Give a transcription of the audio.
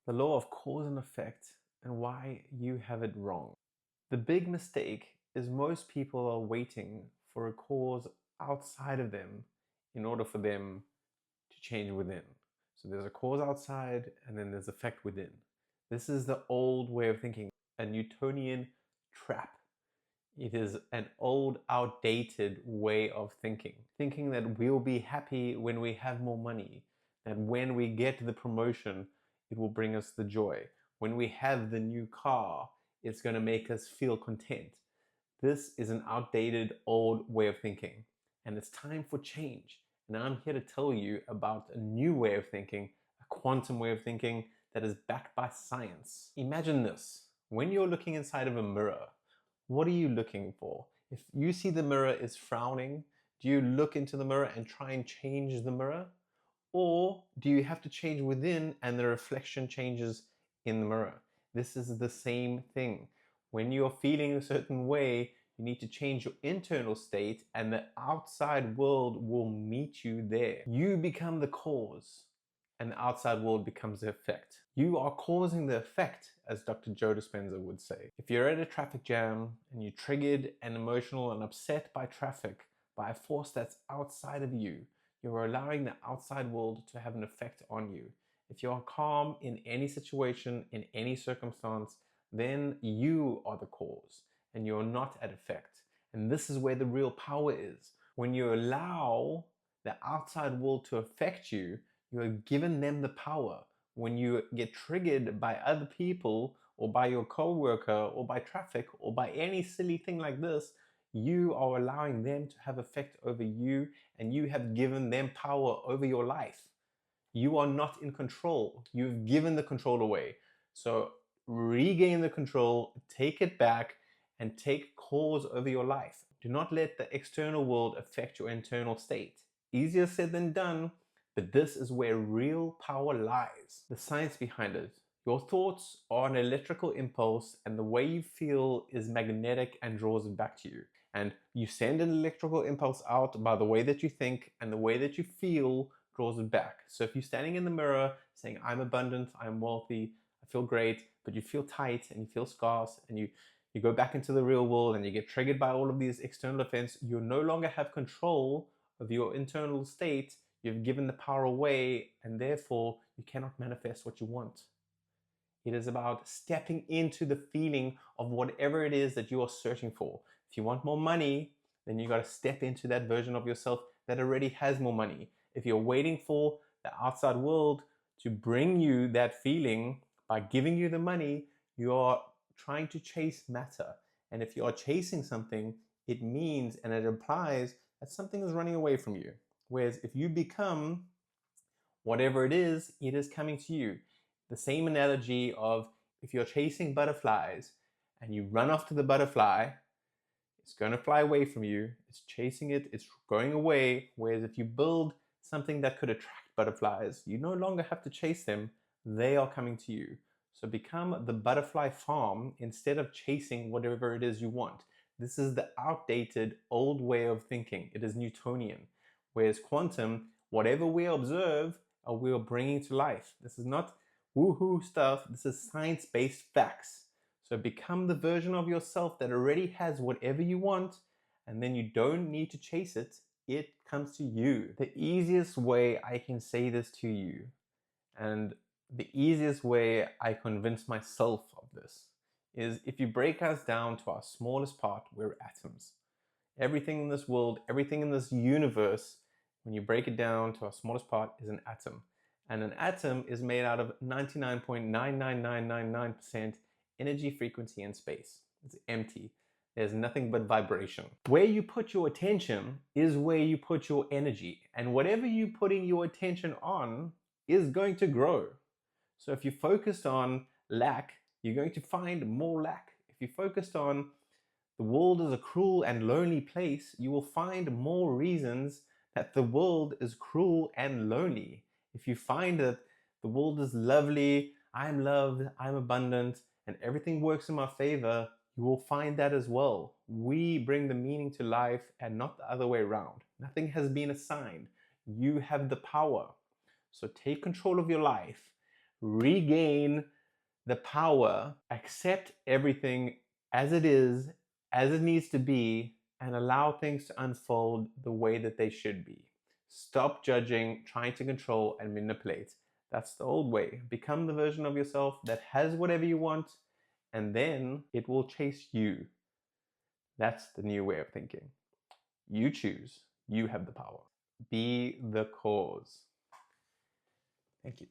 the law of cause and effect, and why you have it wrong. The big mistake is most people are waiting for a cause outside of them in order for them to change within. So there's a cause outside and then there's effect within. This is the old way of thinking, a Newtonian trap. It is an old, outdated way of thinking. Thinking that we'll be happy when we have more money, that when we get the promotion, it will bring us the joy. When we have the new car, it's going to make us feel content. This is an outdated, old way of thinking, and it's time for change. And I'm here to tell you about a new way of thinking, a quantum way of thinking that is backed by science. Imagine this. When you're looking inside of a mirror, what are you looking for? If you see the mirror is frowning, do you look into the mirror and try and change the mirror? Or do you have to change within and the reflection changes in the mirror? This is the same thing. When you're feeling a certain way, you need to change your internal state and the outside world will meet you there. You become the cause and the outside world becomes the effect. You are causing the effect, as Dr. Joe Dispenza would say. If you're at a traffic jam and you're triggered and emotional and upset by traffic, by a force that's outside of you, you're allowing the outside world to have an effect on you. If you're calm in any situation, in any circumstance, then you are the cause and you're not at effect. And this is where the real power is. When you allow the outside world to affect you, you are giving them the power. When you get triggered by other people or by your coworker or by traffic or by any silly thing like this, you are allowing them to have effect over you and you have given them power over your life. You are not in control. You've given the control away. So regain the control, take it back, and take cause over your life. Do not let the external world affect your internal state. Easier said than done, but this is where real power lies. The science behind it. Your thoughts are an electrical impulse and the way you feel is magnetic and draws it back to you. And you send an electrical impulse out by the way that you think and the way that you feel draws it back. So if you're standing in the mirror saying, I'm abundant, I'm wealthy, I feel great, but you feel tight and you feel scarce and you go back into the real world and you get triggered by all of these external events, you no longer have control of your internal state. You've given the power away and therefore you cannot manifest what you want. It is about stepping into the feeling of whatever it is that you are searching for. If you want more money, then you got to step into that version of yourself that already has more money. If you're waiting for the outside world to bring you that feeling by giving you the money, you are trying to chase matter. And if you are chasing something, it means and it implies that something is running away from you. Whereas if you become whatever it is coming to you. The same analogy of if you're chasing butterflies and you run after the butterfly, it's going to fly away from you. It's chasing it, it's going away. Whereas if you build something that could attract butterflies, you no longer have to chase them. They are coming to you. So become the butterfly farm instead of chasing whatever it is you want. This is the outdated old way of thinking. It is Newtonian. Whereas quantum, whatever we observe, we are bringing to life. This is not woohoo stuff. This is science-based facts. So become the version of yourself that already has whatever you want, and then you don't need to chase it. It comes to you. The easiest way I can say this to you, and the easiest way I convince myself of this, is if you break us down to our smallest part, we're atoms. Everything in this world, everything in this universe, when you break it down to our smallest part, is an atom. And an atom is made out of 99.99999% energy, frequency, and space. It's empty. There's nothing but vibration. Where you put your attention is where you put your energy. And whatever you're putting your attention on is going to grow. So if you focused on lack, you're going to find more lack. If you focused on the world is a cruel and lonely place, you will find more reasons that the world is cruel and lonely. If you find that the world is lovely, I'm loved, I'm abundant, and everything works in my favor, you will find that as well. We bring the meaning to life and not the other way around. Nothing has been assigned. You have the power. So take control of your life. regain the power, accept everything as it is, as it needs to be, and allow things to unfold the way that they should be. Stop judging, trying to control and manipulate. That's the old way. Become the version of yourself that has whatever you want, and then it will chase you. That's the new way of thinking. You choose. You have the power. Be the cause. Thank you.